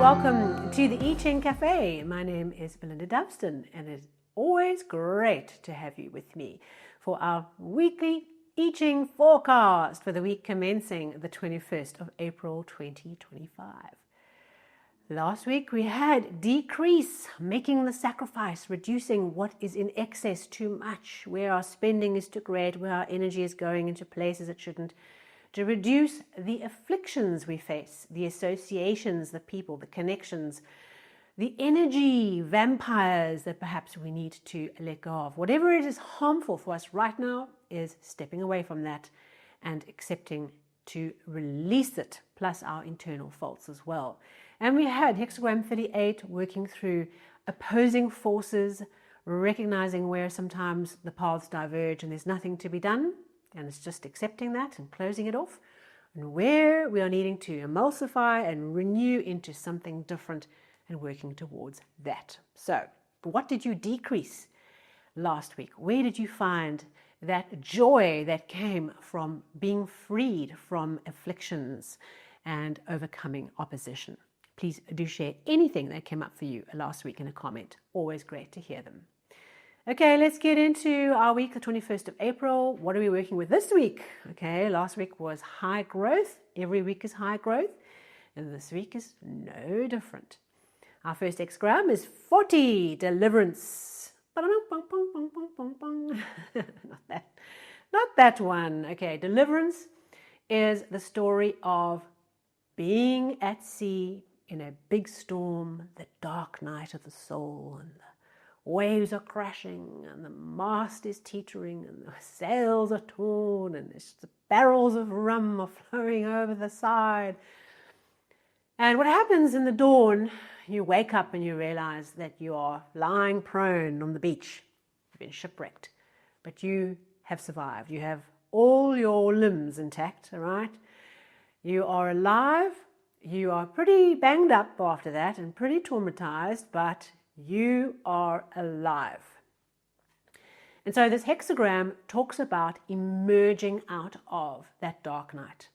welcome to the I Ching Cafe. My name is Belinda Dubston, and it's always great to have you with me for our weekly I Ching forecast for the week commencing the 21st of April 2025. Last week we had decrease, making the sacrifice, reducing what is in excess too much, where our spending is too great, where our energy is going into places it shouldn't, to reduce the afflictions we face, the associations, the people, the connections, the energy vampires that perhaps we need to let go of. Whatever it is harmful for us right now is stepping away from that and accepting to release it, plus our internal faults as well. And we had Hexagram 38 working through opposing forces, recognizing where sometimes the paths diverge and there's nothing to be done. And it's just accepting that and closing it off. And where we are needing to emulsify and renew into something different and working towards that. So, what did you decrease last week? Where did you find that joy that came from being freed from afflictions and overcoming opposition? Please do share anything that came up for you last week in a comment. Always great to hear them. Okay, let's get into our week, the 21st of April. What are we working with this week? Okay, last week was high growth. Every week is high growth. And this week is no different. Our first hexagram is 40, Deliverance. Not that one. Okay, Deliverance is the story of being at sea in a big storm, the dark night of the soul, and the waves are crashing and the mast is teetering and the sails are torn and the barrels of rum are flowing over the side. And what happens in the dawn, you wake up and you realize that you are lying prone on the beach. You've been shipwrecked, but you have survived. You have all your limbs intact, all right? You are alive. You are pretty banged up after that and pretty traumatized, but you are alive. And so this hexagram talks about emerging out of that dark night.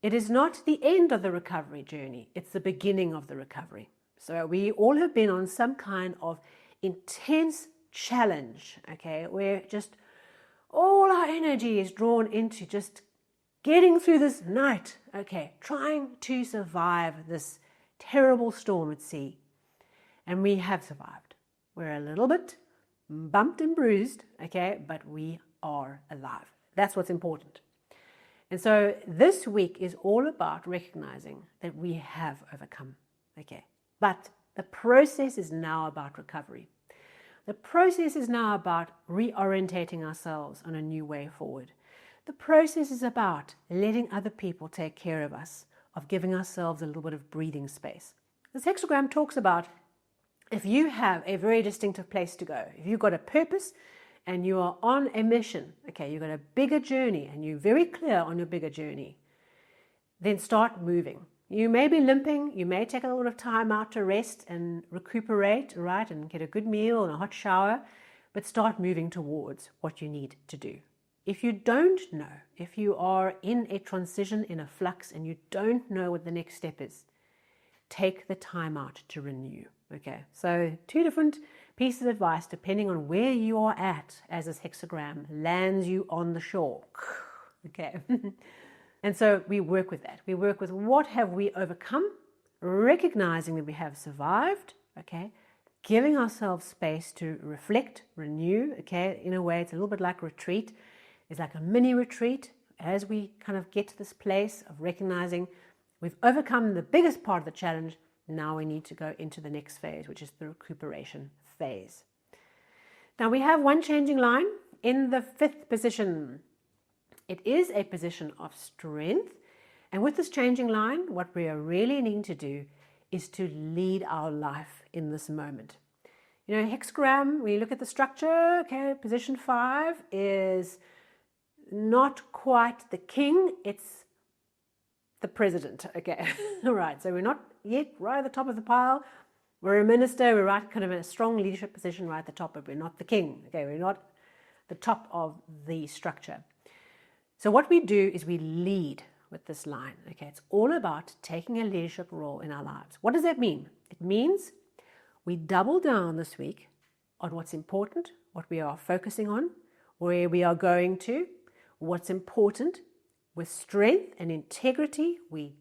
It is not the end of the recovery journey, it's the beginning of the recovery. So we all have been on some kind of intense challenge, okay, where just all our energy is drawn into just getting through this night, okay, trying to survive this terrible storm at sea. And we have survived. We're a little bit bumped and bruised, okay, but we are alive. That's what's important. And so this week is all about recognizing that we have overcome, okay. But the process is now about recovery. The process is now about reorientating ourselves on a new way forward. The process is about letting other people take care of us, of giving ourselves a little bit of breathing space. This hexagram talks about if you have a very distinctive place to go, if you've got a purpose and you are on a mission, okay, you've got a bigger journey and you're very clear on your bigger journey, then start moving. You may be limping, you may take a little bit of time out to rest and recuperate, right, and get a good meal and a hot shower, but start moving towards what you need to do. If you don't know, if you are in a transition, in a flux, and you don't know what the next step is, take the time out to renew. Okay, so two different pieces of advice depending on where you are at as this hexagram lands you on the shore. Okay, and so we work with that. We work with what have we overcome, recognizing that we have survived, okay, giving ourselves space to reflect, renew, okay, in a way it's a little bit like retreat. It's like a mini retreat as we kind of get to this place of recognizing we've overcome the biggest part of the challenge. Now we need to go into the next phase, which is the recuperation phase. Now we have one changing line in the 5th position. It is a position of strength. And with this changing line, what we are really needing to do is to lead our life in this moment. You know, hexagram, when you look at the structure, okay, position 5 is not quite the king, it's the president, okay. All right, so we're not yet right at the top of the pile. We're a minister, we're right kind of in a strong leadership position right at the top, but we're not the king, okay. We're not the top of the structure. So what we do is we lead with this line. Okay, it's all about taking a leadership role in our lives. What does that mean? It means we double down this week on what's important, what we are focusing on, where we are going to, what's important. With strength and integrity, we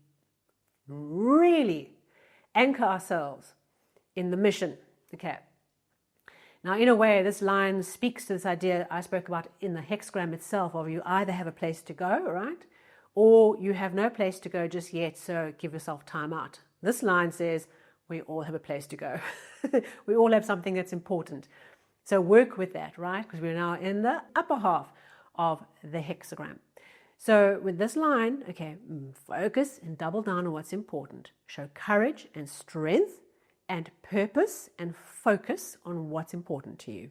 really anchor ourselves in the mission. Okay. Now, in a way, this line speaks to this idea I spoke about in the hexagram itself, of you either have a place to go, right? Or you have no place to go just yet, so give yourself time out. This line says we all have a place to go. We all have something that's important. So work with that, right? Because we're now in the upper half of the hexagram. So with this line, okay, focus and double down on what's important. Show courage and strength and purpose and focus on what's important to you.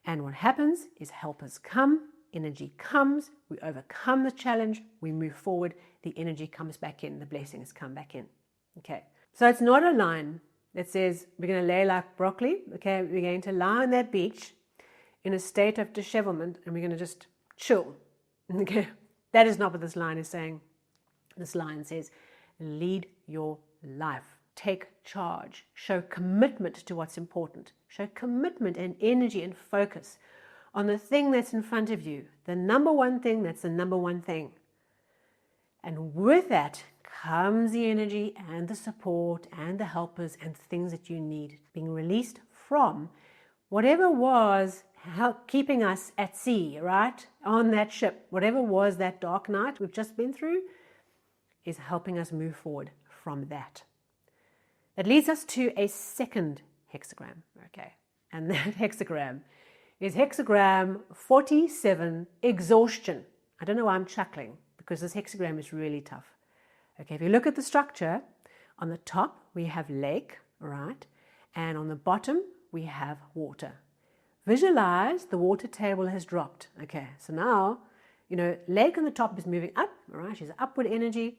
And what happens is helpers come, energy comes, we overcome the challenge, we move forward, the energy comes back in, the blessings come back in. Okay, so it's not a line that says we're going to lay like broccoli. Okay, we're going to lie on that beach in a state of dishevelment and we're going to just chill. Okay, that is not what this line is saying. This line says lead your life. Take charge, show commitment to what's important, show commitment and energy and focus on the thing that's in front of you, the number one thing that's the number one thing. And with that comes the energy and the support and the helpers and things that you need being released from whatever was keeping us at sea, right? On that ship, whatever was that dark night we've just been through is helping us move forward from that. That leads us to a second hexagram, okay? And that hexagram is hexagram 47, Exhaustion. I don't know why I'm chuckling, because this hexagram is really tough. Okay, if you look at the structure, on the top we have lake, right? And on the bottom we have water. Visualize the water table has dropped. Okay, so now, lake on the top is moving up, right? She's upward energy.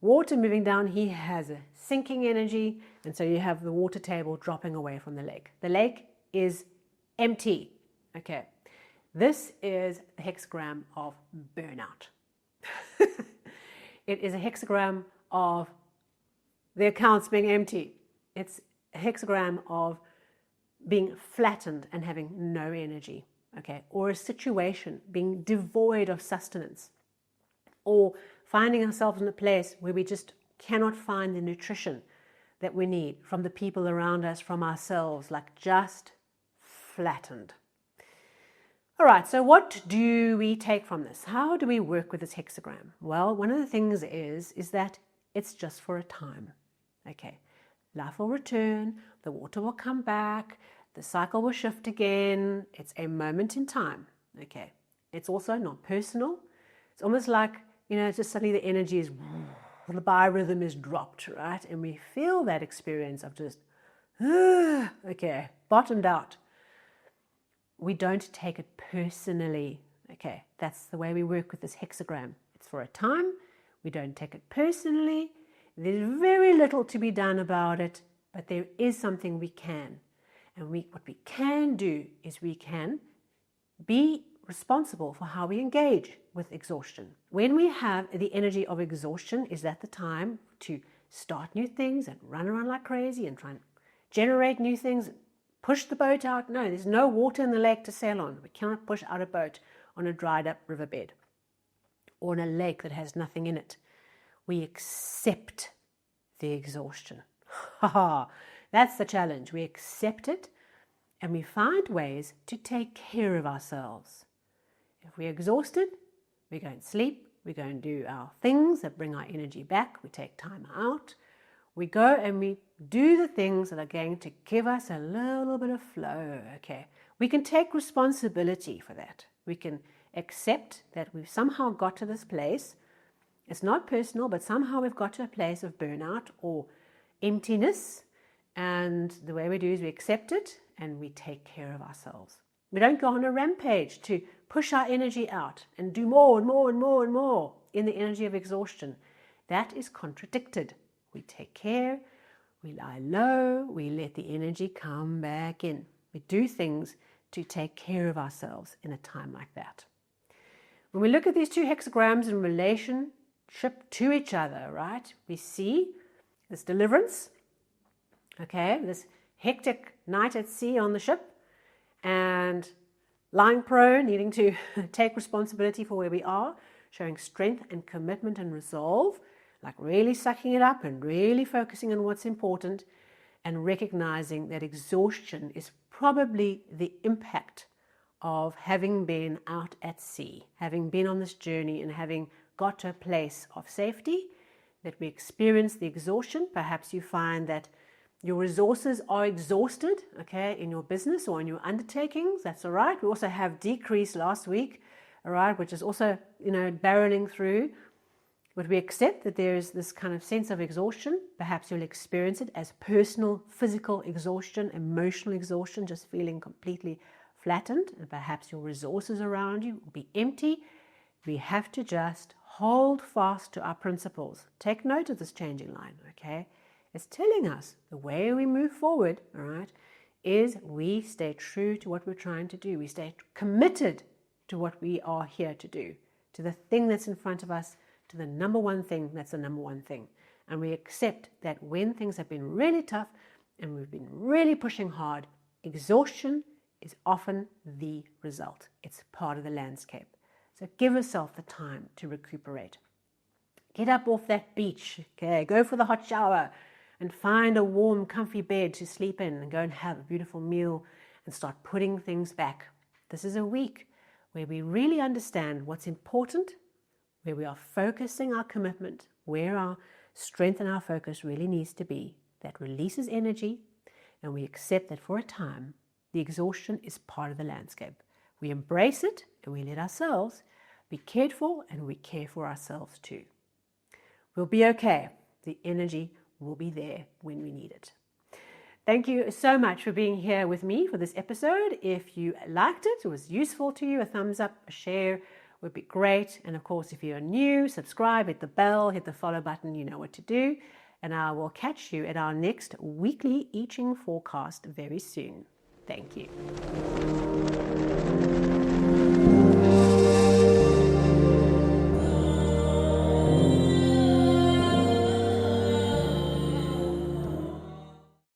Water moving down, he has a sinking energy, and so you have the water table dropping away from the lake. The lake is empty. Okay, this is the hexagram of burnout. It is a hexagram of the accounts being empty. It's a hexagram of being flattened and having no energy. Okay, or a situation being devoid of sustenance, or finding ourselves in a place where we just cannot find the nutrition that we need from the people around us, from ourselves, like just flattened. All right, so what do we take from this? How do we work with this hexagram? Well, one of the things is that it's just for a time. Okay, life will return, the water will come back, the cycle will shift again. It's a moment in time. Okay, it's also not personal. It's almost like, just suddenly the energy is, the biorhythm is dropped, right? And we feel that experience of just, okay, bottomed out. We don't take it personally. Okay, that's the way we work with this hexagram. It's for a time. We don't take it personally. There's very little to be done about it, but there is something we can. And what we can do is we can be responsible for how we engage with exhaustion. When we have the energy of exhaustion, is that the time to start new things and run around like crazy and try and generate new things, push the boat out? No, there's no water in the lake to sail on. We cannot push out a boat on a dried up riverbed or in a lake that has nothing in it. We accept the exhaustion. That's the challenge. We accept it and we find ways to take care of ourselves. If we're exhausted, we go and sleep, we go and do our things that bring our energy back, we take time out, we go and we do the things that are going to give us a little bit of flow. Okay, we can take responsibility for that. We can accept that we've somehow got to this place. It's not personal, but somehow we've got to a place of burnout or emptiness, and the way we do is we accept it and we take care of ourselves. We don't go on a rampage to push our energy out and do more and more and more and more in the energy of exhaustion. That is contradicted. We take care, we lie low, we let the energy come back in. We do things to take care of ourselves in a time like that. When we look at these two hexagrams in relation ship to each other, right? We see this deliverance, okay, this hectic night at sea on the ship, and lying prone, needing to take responsibility for where we are, showing strength and commitment and resolve, like really sucking it up and really focusing on what's important, and recognizing that exhaustion is probably the impact of having been out at sea, having been on this journey and having got to a place of safety, that we experience the exhaustion. Perhaps you find that your resources are exhausted, okay, in your business or in your undertakings. That's all right. We also have decrease last week, all right, which is also, barreling through. But we accept that there is this kind of sense of exhaustion. Perhaps you'll experience it as personal, physical exhaustion, emotional exhaustion, just feeling completely flattened. And perhaps your resources around you will be empty. We have to just hold fast to our principles. Take note of this changing line, okay? It's telling us the way we move forward, all right, is we stay true to what we're trying to do. We stay committed to what we are here to do, to the thing that's in front of us, to the number one thing that's the number one thing. And we accept that when things have been really tough and we've been really pushing hard, exhaustion is often the result. It's part of the landscape. So give yourself the time to recuperate. Get up off that beach, okay? Go for the hot shower and find a warm, comfy bed to sleep in and go and have a beautiful meal and start putting things back. This is a week where we really understand what's important, where we are focusing our commitment, where our strength and our focus really needs to be. That releases energy, and we accept that for a time, the exhaustion is part of the landscape. We embrace it and we let ourselves be cared for, and we care for ourselves too. We'll be okay. The energy will be there when we need it. Thank you so much for being here with me for this episode. If you liked it, it was useful to you, a thumbs up, a share would be great. And of course, if you're new, subscribe, hit the bell, hit the follow button, you know what to do. And I will catch you at our next weekly I Ching forecast very soon. Thank you.